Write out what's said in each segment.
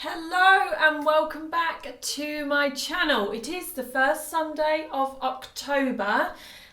Hello and welcome back to my channel. It is the first Sunday of October,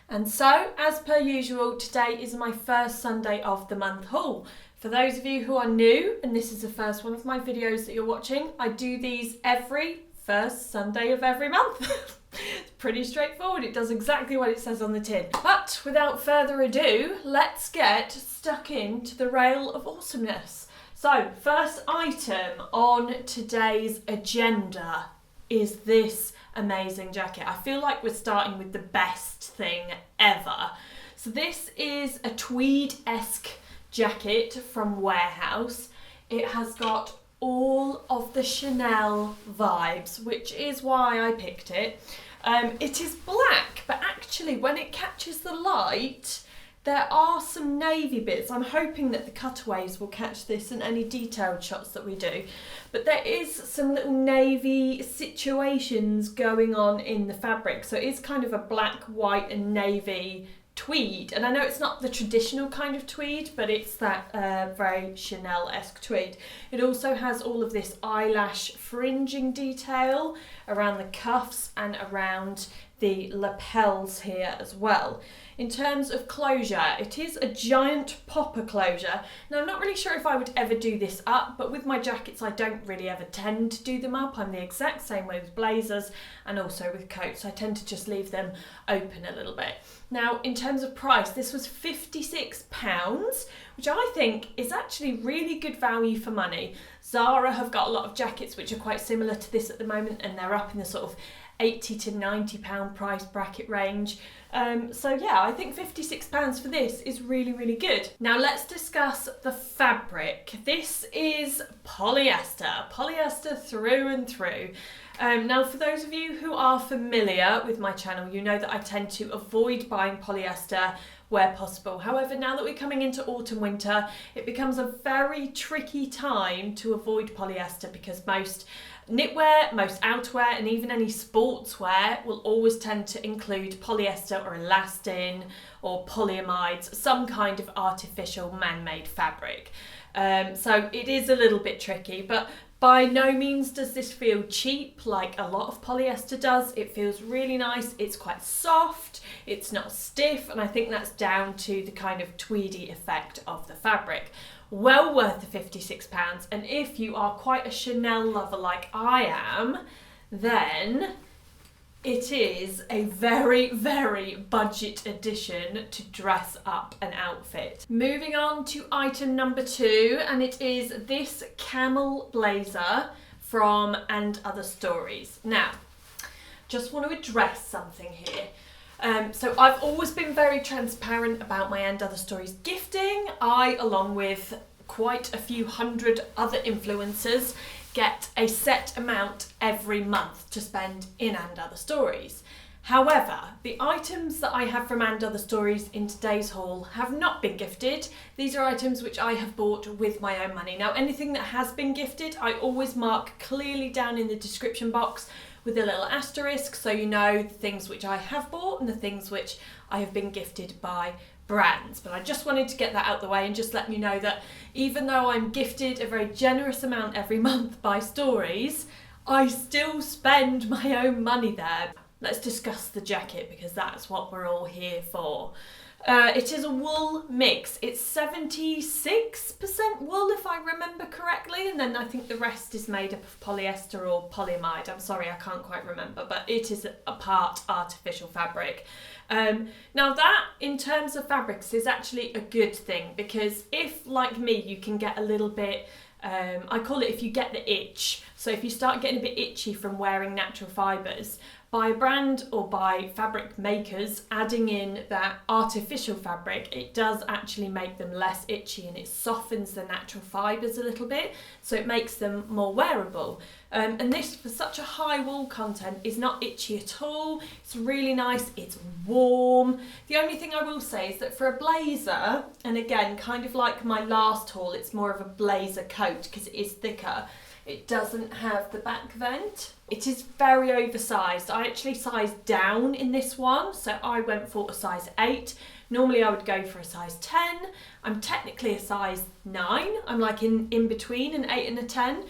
and so as per usual today is my first Sunday of the month haul. For those of you who are new and this is the first one of my videos that you're watching, I do these every first Sunday of every month. It's pretty straightforward, it does exactly what it says on the tin. But without further ado, let's get stuck into the rail of awesomeness. So, first item on today's agenda is this amazing jacket. I feel like we're starting with the best thing ever. So this is a tweed-esque jacket from Warehouse. It has got all of the Chanel vibes, which is why I picked it. It is black, but actually when it catches the light, there are some navy bits. I'm hoping that the cutaways will catch this and any detailed shots that we do. But there is some little navy situations going on in the fabric. So it is kind of a black, white and navy tweed. And I know it's not the traditional kind of tweed, but it's that very Chanel-esque tweed. It also has all of this eyelash fringing detail around the cuffs and around the lapels here as well. In terms of closure, it is a giant popper closure. Now I'm not really sure if I would ever do this up, but with my jackets I don't really ever tend to do them up. I'm the exact same way with blazers and also with coats. I tend to just leave them open a little bit. Now in terms of price, this was £56, which I think is actually really good value for money. Zara have got a lot of jackets which are quite similar to this at the moment, and they're up in the sort of £80 to £90 price bracket range. So yeah, I think £56 for this is really, really good. Now let's discuss the fabric. This is polyester through and through. Now for those of you who are familiar with my channel, you know that I tend to avoid buying polyester where possible. However, now that we're coming into autumn winter, it becomes a very tricky time to avoid polyester because most knitwear, most outerwear and even any sportswear will always tend to include polyester or elastin or polyamides, some kind of artificial man-made fabric. So it is a little bit tricky, but by no means does this feel cheap like a lot of polyester does. It feels really nice, it's quite soft, it's not stiff, and I think that's down to the kind of tweedy effect of the fabric. Well worth the £56, and if you are quite a Chanel lover like I am, then it is a very, very budget addition to dress up an outfit. Moving on to item number 2, and it is this camel blazer from And Other Stories. Now, just want to address something here. So I've always been very transparent about my And Other Stories gifting. I, along with quite a few hundred other influencers, get a set amount every month to spend in And Other Stories. However, the items that I have from And Other Stories in today's haul have not been gifted. These are items which I have bought with my own money. Now, anything that has been gifted, I always mark clearly down in the description box with a little asterisk, so you know the things which I have bought and the things which I have been gifted by brands. But I just wanted to get that out the way and just let you know that even though I'm gifted a very generous amount every month by Stories, I still spend my own money there. Let's discuss the jacket because that's what we're all here for. It is a wool mix. It's 76% wool if I remember correctly, and then I think the rest is made up of polyester or polyamide. I'm sorry, I can't quite remember, but it is a part artificial fabric. Now that, in terms of fabrics, is actually a good thing because if, like me, you can get a little bit, I call it if you get the itch. So if you start getting a bit itchy from wearing natural fibres, by a brand or by fabric makers adding in that artificial fabric, it does actually make them less itchy and it softens the natural fibres a little bit, so it makes them more wearable. And this, for such a high wool content, is not itchy at all. It's really nice, it's warm. The only thing I will say is that for a blazer, and again, kind of like my last haul, it's more of a blazer coat because it is thicker. It doesn't have the back vent. It is very oversized. I actually sized down in this one, so I went for a size 8 Normally I would go for a size 10. I'm technically a size 9. I'm like in between an 8 and a 10.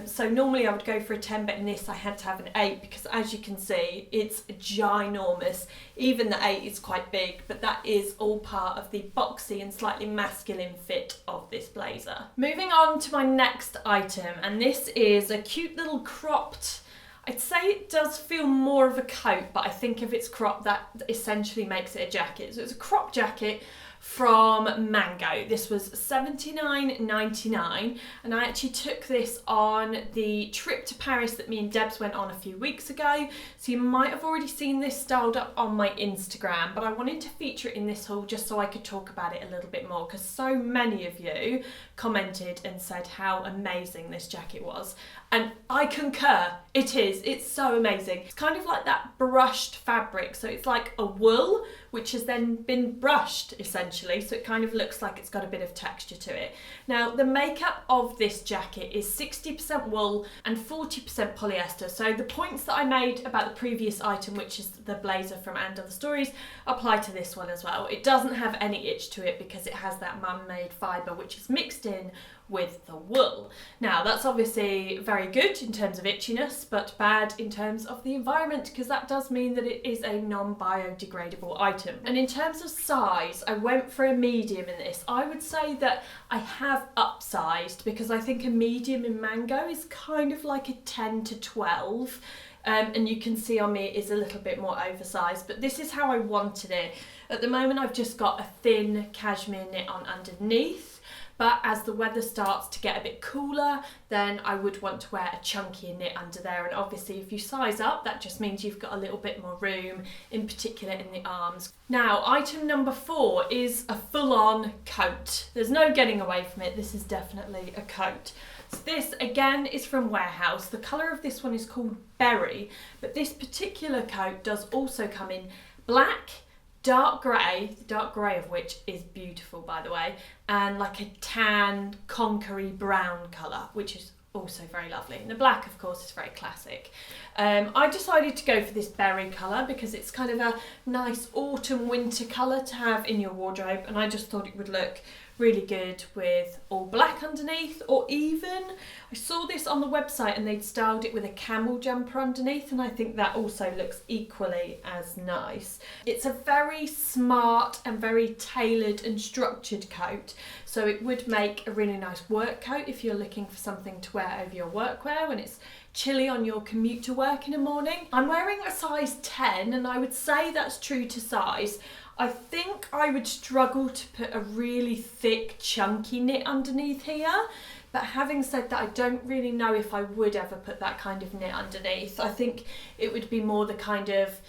So normally I would go for a 10, but in this I had to have an 8 because, as you can see, it's ginormous. Even the 8 is quite big, but that is all part of the boxy and slightly masculine fit of this blazer. Moving on to my next item, and this is a cute little cropped, I'd say it does feel more of a coat, but I think if it's cropped, that essentially makes it a jacket. So it's a crop jacket from Mango. This was $79.99, and I actually took this on the trip to Paris that me and Debs went on a few weeks ago, so you might have already seen this styled up on my Instagram, but I wanted to feature it in this haul just so I could talk about it a little bit more, because so many of you commented and said how amazing this jacket was, and I concur. It's so amazing. It's kind of like that brushed fabric, so it's like a wool which has then been brushed essentially, so it kind of looks like it's got a bit of texture to it. Now the makeup of this jacket is 60% wool and 40% polyester, so the points that I made about the previous item, which is the blazer from And Other Stories, apply to this one as well. It doesn't have any itch to it because it has that man-made fibre which is mixed in with the wool. Now that's obviously very good in terms of itchiness, but bad in terms of the environment, because that does mean that it is a non-biodegradable item. And in terms of size, I went for a medium in this. I would say that I have upsized, because I think a medium in Mango is kind of like a 10 to 12. And you can see on me it is a little bit more oversized, but this is how I wanted it. At the moment I've just got a thin cashmere knit on underneath, but as the weather starts to get a bit cooler, then I would want to wear a chunkier knit under there. And obviously if you size up, that just means you've got a little bit more room, in particular in the arms. Now, item number 4 is a full-on coat. There's no getting away from it. This is definitely a coat. So this again is from Warehouse. The colour of this one is called Berry, but this particular coat does also come in black, dark grey, the dark grey of which is beautiful by the way, and like a tan conquery brown colour, which is also very lovely. And the black of course is very classic. I decided to go for this berry colour because it's kind of a nice autumn winter colour to have in your wardrobe, and I just thought it would look really good with all black underneath, or even I saw this on the website and they'd styled it with a camel jumper underneath, and I think that also looks equally as nice. It's a very smart and very tailored and structured coat, so it would make a really nice work coat if you're looking for something to wear over your workwear when it's chilly on your commute to work in the morning. I'm wearing a size 10, and I would say that's true to size. I think I would struggle to put a really thick chunky knit underneath here, but having said that, I don't really know if I would ever put that kind of knit underneath. I think it would be more the kind of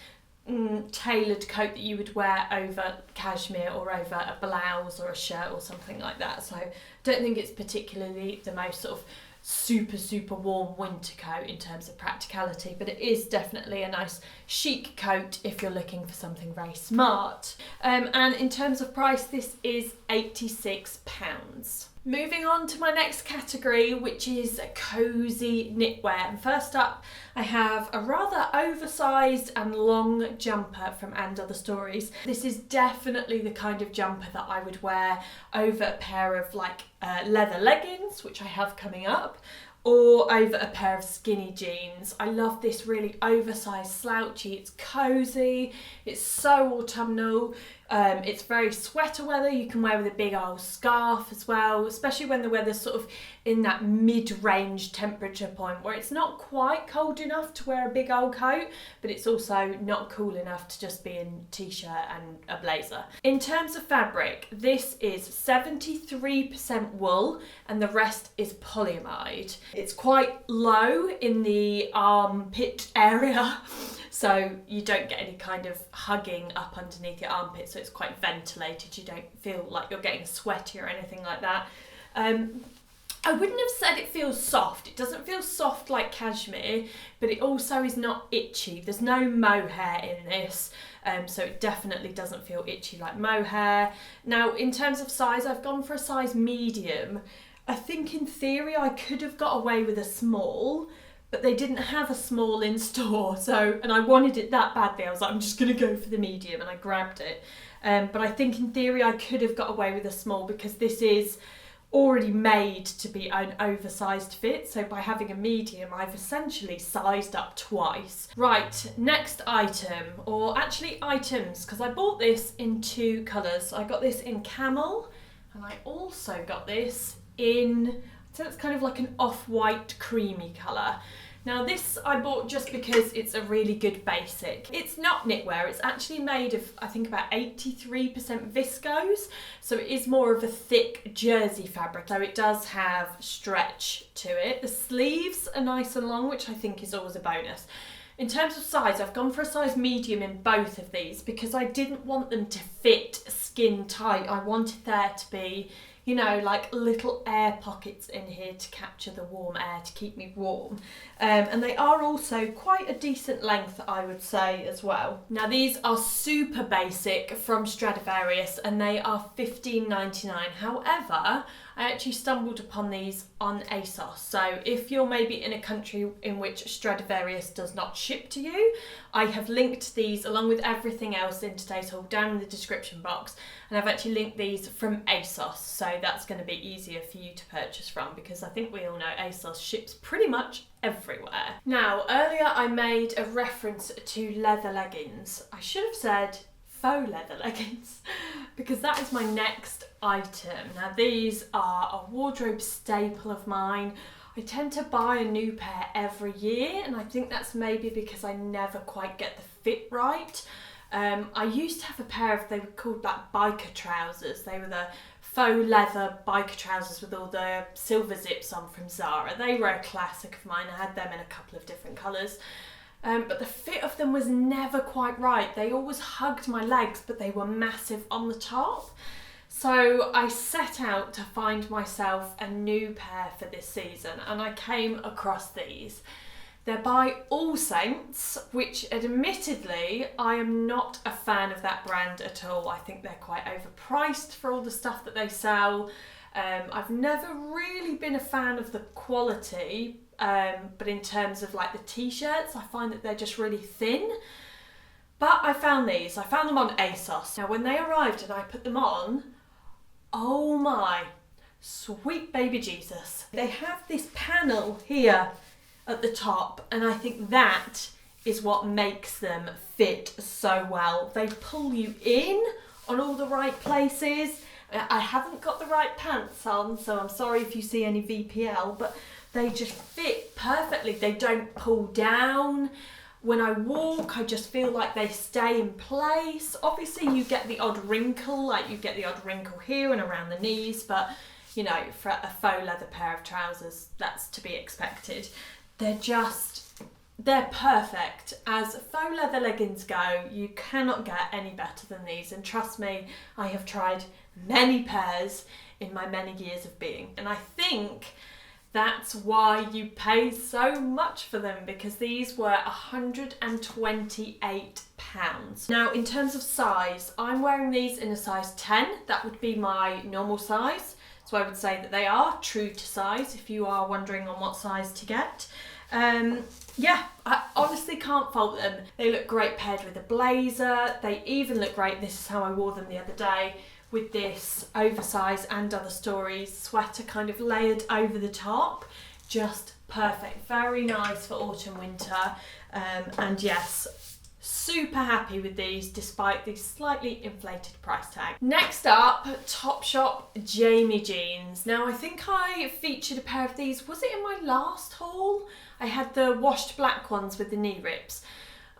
tailored coat that you would wear over cashmere or over a blouse or a shirt or something like that. So I don't think it's particularly the most sort of super warm winter coat in terms of practicality, but it is definitely a nice chic coat if you're looking for something very smart. And in terms of price, this is £86. Moving on to my next category, which is cosy knitwear. And first up, I have a rather oversized and long jumper from And Other Stories. This is definitely the kind of jumper that I would wear over a pair of like leather leggings, which I have coming up, or over a pair of skinny jeans. I love this really oversized slouchy. It's cozy, it's so autumnal. It's very sweater weather. You can wear with a big old scarf as well, especially when the weather's sort of in that mid-range temperature point where it's not quite cold enough to wear a big old coat, but it's also not cool enough to just be in t-shirt and a blazer. In terms of fabric, this is 73% wool and the rest is polyamide. It's quite low in the armpit area, so you don't get any kind of hugging up underneath your armpit, so it's quite ventilated. You don't feel like you're getting sweaty or anything like that. I wouldn't have said it feels soft. It doesn't feel soft like cashmere, but it also is not itchy. There's no mohair in this, so it definitely doesn't feel itchy like mohair. Now, in terms of size, I've gone for a size medium. I think in theory I could have got away with a small, but they didn't have a small in store, and I wanted it that badly. I was like, I'm just gonna go for the medium, and I grabbed it. but I think in theory I could have got away with a small because this is already made to be an oversized fit, so by having a medium I've essentially sized up twice. Right, next item, or actually items, because I bought this in 2 colours. I got this in camel and I also got this in, so it's kind of like an off-white creamy colour. Now this I bought just because it's a really good basic. It's not knitwear, it's actually made of I think about 83% viscose, so it is more of a thick jersey fabric, so it does have stretch to it. The sleeves are nice and long, which I think is always a bonus. In terms of size, I've gone for a size medium in both of these because I didn't want them to fit skin tight. I wanted there to be, you know, like little air pockets in here to capture the warm air to keep me warm. And they are also quite a decent length, I would say, as well. Now these are super basic from Stradivarius and they are $15.99. However, I actually stumbled upon these on ASOS. So if you're maybe in a country in which Stradivarius does not ship to you, I have linked these along with everything else in today's haul down in the description box. And I've actually linked these from ASOS, so that's going to be easier for you to purchase from because I think we all know ASOS ships pretty much everywhere. Now, earlier I made a reference to leather leggings. I should have said faux leather leggings because that is my next item. Now these are a wardrobe staple of mine. I tend to buy a new pair every year and I think that's maybe because I never quite get the fit right. I used to have a pair of, they were called like biker trousers. They were the faux leather biker trousers with all the silver zips on from Zara. They were a classic of mine. I had them in a couple of different colours. But the fit of them was never quite right. They always hugged my legs, but they were massive on the top. So I set out to find myself a new pair for this season and I came across these. They're by All Saints, which admittedly I am not a fan of that brand at all. I think they're quite overpriced for all the stuff that they sell. I've never really been a fan of the quality, but in terms of like the t-shirts, I find that they're just really thin. But I found these. I found them on ASOS. Now when they arrived and I put them on, oh my, sweet baby Jesus. They have this panel here at the top and I think that is what makes them fit so well. They pull you in on all the right places. I haven't got the right pants on, so I'm sorry if you see any VPL, but they just fit perfectly. They don't pull down. When I walk, I just feel like they stay in place. Obviously you get the odd wrinkle, like you get the odd wrinkle here and around the knees, but you know, for a faux leather pair of trousers, that's to be expected. They're perfect. As faux leather leggings go, you cannot get any better than these. And trust me, I have tried many pairs in my many years of being. And I think that's why you pay so much for them, because these were £128. Now, in terms of size, I'm wearing these in a size 10. That would be my normal size. So I would say that they are true to size if you are wondering on what size to get. Yeah, I honestly can't fault them. They look great paired with a blazer. They even look great, this is how I wore them the other day, with this oversized and other stories sweater kind of layered over the top. Just perfect. Very nice for autumn winter. And yes, super happy with these despite the slightly inflated price tag. Next up, Topshop Jamie jeans. Now I think I featured a pair of these, was it in my last haul? I had the washed black ones with the knee rips.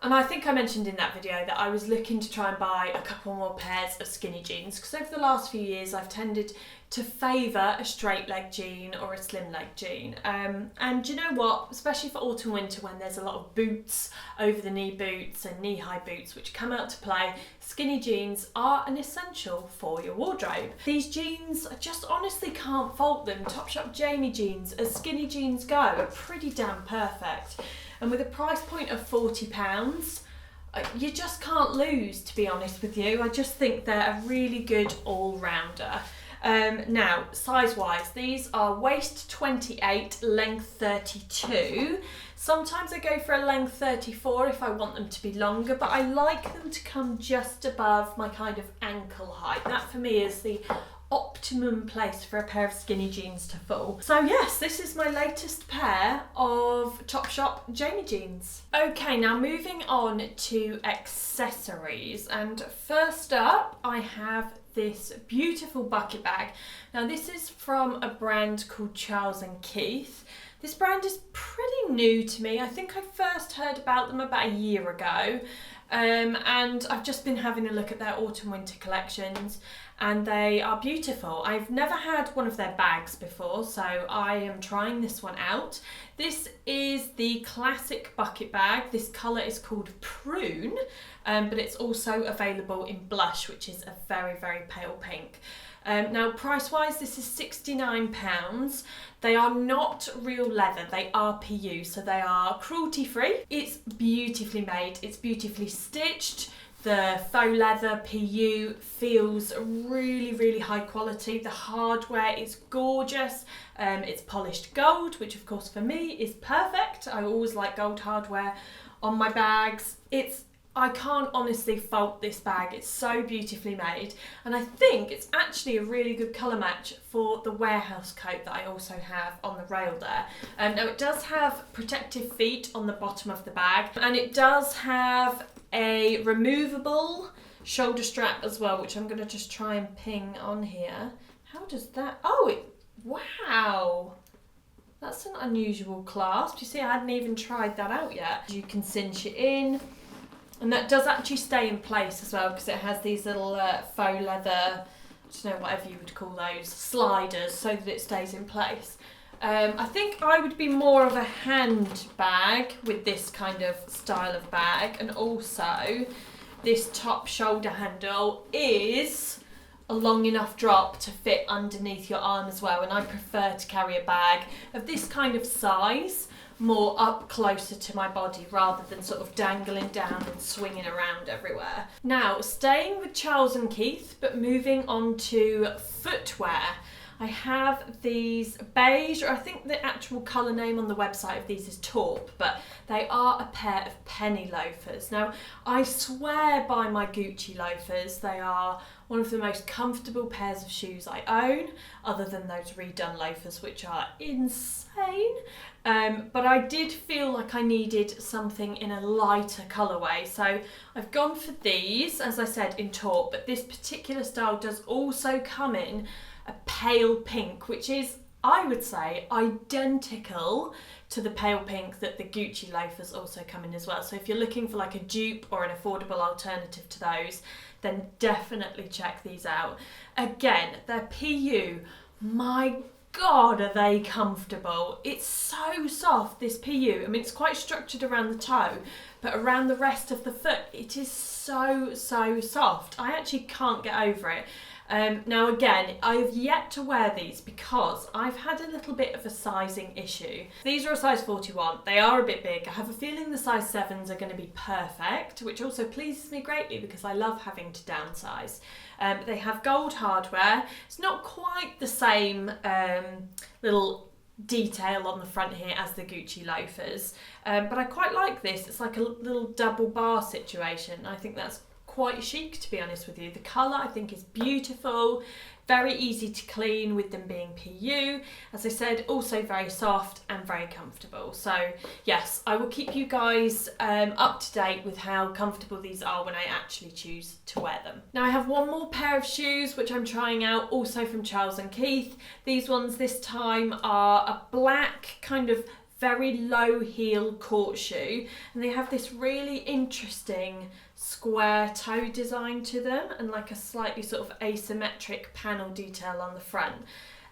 And I think I mentioned in that video that I was looking to try and buy a couple more pairs of skinny jeans, because over the last few years I've tended to favour a straight leg jean or a slim leg jean. And you know what, especially for autumn winter when there's a lot of boots, over the knee boots and knee high boots which come out to play, skinny jeans are an essential for your wardrobe. These jeans, I just honestly can't fault them. Topshop Jamie jeans, as skinny jeans go, are pretty damn perfect. And with a price point of £40, you just can't lose, to be honest with you. I just think they're a really good all-rounder. Now, size-wise, these are waist 28, length 32. Sometimes I go for a length 34 if I want them to be longer, but I like them to come just above my kind of ankle height. That for me is the optimum place for a pair of skinny jeans to fall. So yes, this is my latest pair of Topshop Jamie jeans. Okay, now moving on to accessories, and first up I have this beautiful bucket bag. Now this is from a brand called Charles & Keith. This brand is pretty new to me. I think I first heard about them about a year ago, and I've just been having a look at their autumn-winter collections, and they are beautiful. I've never had one of their bags before, so I am trying this one out. This is the classic bucket bag. This colour is called Prune, but it's also available in blush, which is a very, very pale pink. Now, price-wise, this is £69. They are not real leather, they are PU, so they are cruelty-free. It's beautifully made, it's beautifully stitched. The faux leather PU feels really, really high quality. The hardware is gorgeous. It's polished gold, which of course for me is perfect. I always like gold hardware on my bags. I can't honestly fault this bag. It's so beautifully made, and I think it's actually a really good colour match for the warehouse coat that I also have on the rail there. Now it does have protective feet on the bottom of the bag, and it does have a removable shoulder strap as well, which I'm going to just try and ping on here. How does that... wow! That's an unusual clasp. You see, I hadn't even tried that out yet. You can cinch it in. And that does actually stay in place as well, because it has these little faux leather, I don't know, whatever you would call those, sliders, so that it stays in place. I think I would be more of a handbag with this kind of style of bag, and also this top shoulder handle is a long enough drop to fit underneath your arm as well, and I prefer to carry a bag of this kind of size more up closer to my body rather than sort of dangling down and swinging around everywhere. Now, staying with Charles & Keith, but moving on to footwear. I have these beige, or I think the actual colour name on the website of these is taupe, but they are a pair of penny loafers. Now, I swear by my Gucci loafers. They are one of the most comfortable pairs of shoes I own, other than those redone loafers, which are insane. But I did feel like I needed something in a lighter colourway, so I've gone for these, as I said, in taupe, but this particular style does also come in a pale pink, which is, I would say, identical to the pale pink that the Gucci loafers also come in as well. So if you're looking for like a dupe or an affordable alternative to those, then definitely check these out. Again, they're PU. My God, are they comfortable. It's so soft, this PU. I mean, it's quite structured around the toe, but around the rest of the foot, it is so, so soft. I actually can't get over it. Now again, I have yet to wear these because I've had a little bit of a sizing issue. These are a size 41, they are a bit big. I have a feeling the size 7s are going to be perfect, which also pleases me greatly because I love having to downsize. They have gold hardware. It's not quite the same little detail on the front here as the Gucci loafers, but I quite like this. It's like a little double bar situation. I think that's quite chic, to be honest with you. The colour I think is beautiful, very easy to clean with them being PU. As I said, also very soft and very comfortable. So yes, I will keep you guys up to date with how comfortable these are when I actually choose to wear them. Now I have one more pair of shoes which I'm trying out, also from Charles & Keith. These ones this time are a black kind of very low heel court shoe, and they have this really interesting square toe design to them and like a slightly sort of asymmetric panel detail on the front.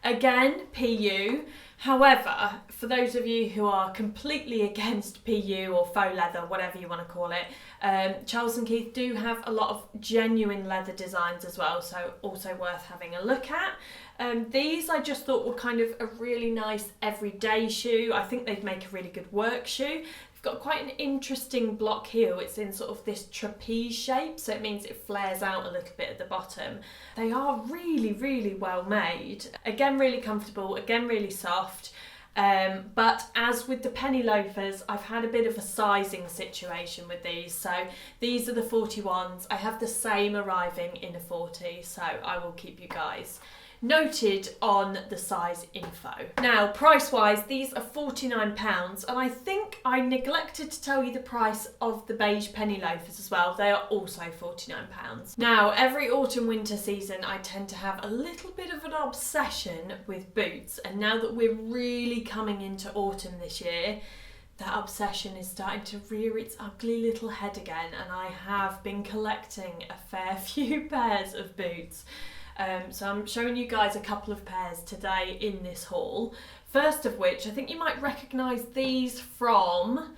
Again, PU. However, for those of you who are completely against PU or faux leather, whatever you want to call it, Charles & Keith do have a lot of genuine leather designs as well, so also worth having a look at. These I just thought were kind of a really nice everyday shoe. I think they'd make a really good work shoe. We've got quite an interesting block heel. It's in sort of this trapeze shape, so it means it flares out a little bit at the bottom. They are really, really well made. Again, really comfortable, again, really soft. But as with the penny loafers, I've had a bit of a sizing situation with these. So these are the 41s. I have the same arriving in a 40, so I will keep you guys noted on the size info. Now, price-wise, these are £49, and I think I neglected to tell you the price of the beige penny loafers as well. They are also £49. Now, every autumn-winter season, I tend to have a little bit of an obsession with boots, and now that we're really coming into autumn this year, that obsession is starting to rear its ugly little head again, and I have been collecting a fair few pairs of boots. So I'm showing you guys a couple of pairs today in this haul. First of which, I think you might recognise these from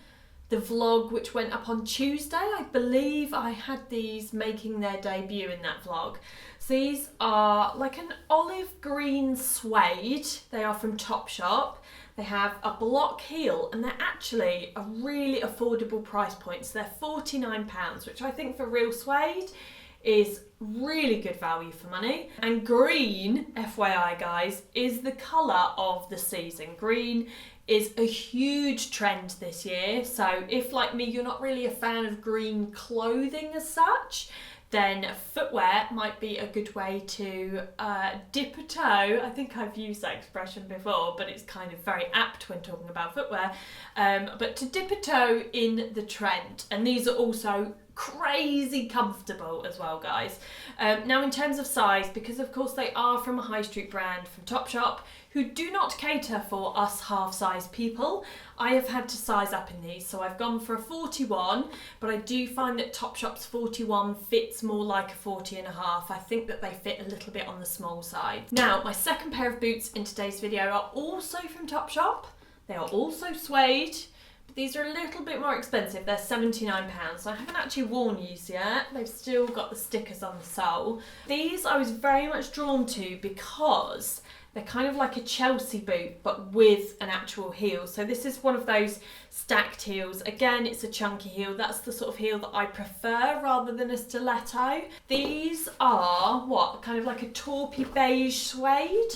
the vlog which went up on Tuesday. I believe I had these making their debut in that vlog. So these are like an olive green suede. They are from Topshop. They have a block heel and they're actually a really affordable price point. So they're £49, which I think for real suede is really good value for money. And green, FYI guys, is the colour of the season. Green is a huge trend this year. So if, like me, you're not really a fan of green clothing as such, then footwear might be a good way to dip a toe. I think I've used that expression before, but it's kind of very apt when talking about footwear. But to dip a toe in the trend. And these are also crazy comfortable as well, guys. Now in terms of size, because of course they are from a high street brand from Topshop, who do not cater for us half-size people, I have had to size up in these. So I've gone for a 41, but I do find that Topshop's 41 fits more like a 40 and a half. I think that they fit a little bit on the small side. Now, my second pair of boots in today's video are also from Topshop. They are also suede. These are a little bit more expensive. They're £79. I haven't actually worn these yet. They've still got the stickers on the sole. These I was very much drawn to because they're kind of like a Chelsea boot, but with an actual heel. So this is one of those stacked heels. Again, it's a chunky heel. That's the sort of heel that I prefer rather than a stiletto. These are what? Kind of like a taupey beige suede.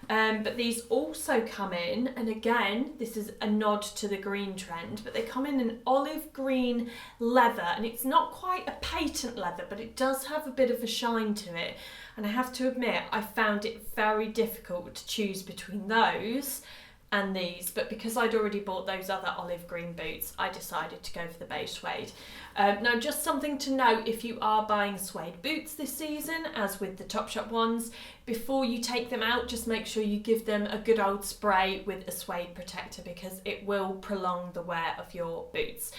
But these also come in, and again, this is a nod to the green trend, but they come in an olive green leather, and it's not quite a patent leather, but it does have a bit of a shine to it. And I have to admit, I found it very difficult to choose between those and these, but because I'd already bought those other olive green boots, I decided to go for the beige suede. Now, just something to note, if you are buying suede boots this season, as with the Topshop ones, before you take them out, just make sure you give them a good old spray with a suede protector, because it will prolong the wear of your boots.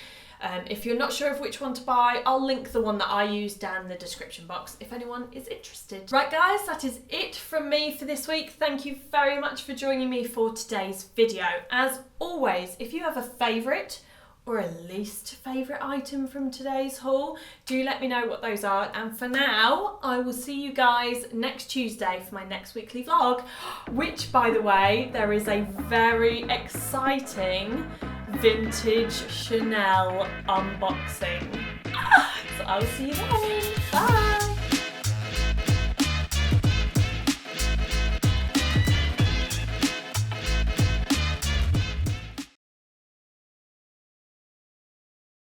If you're not sure of which one to buy, I'll link the one that I use down in the description box if anyone is interested. Right guys, that is it from me for this week. Thank you very much for joining me for today's video. As always, if you have a favourite or a least favourite item from today's haul, do let me know what those are. And for now, I will see you guys next Tuesday for my next weekly vlog, which, by the way, there is a very exciting vintage Chanel unboxing. So I'll see you then. Bye.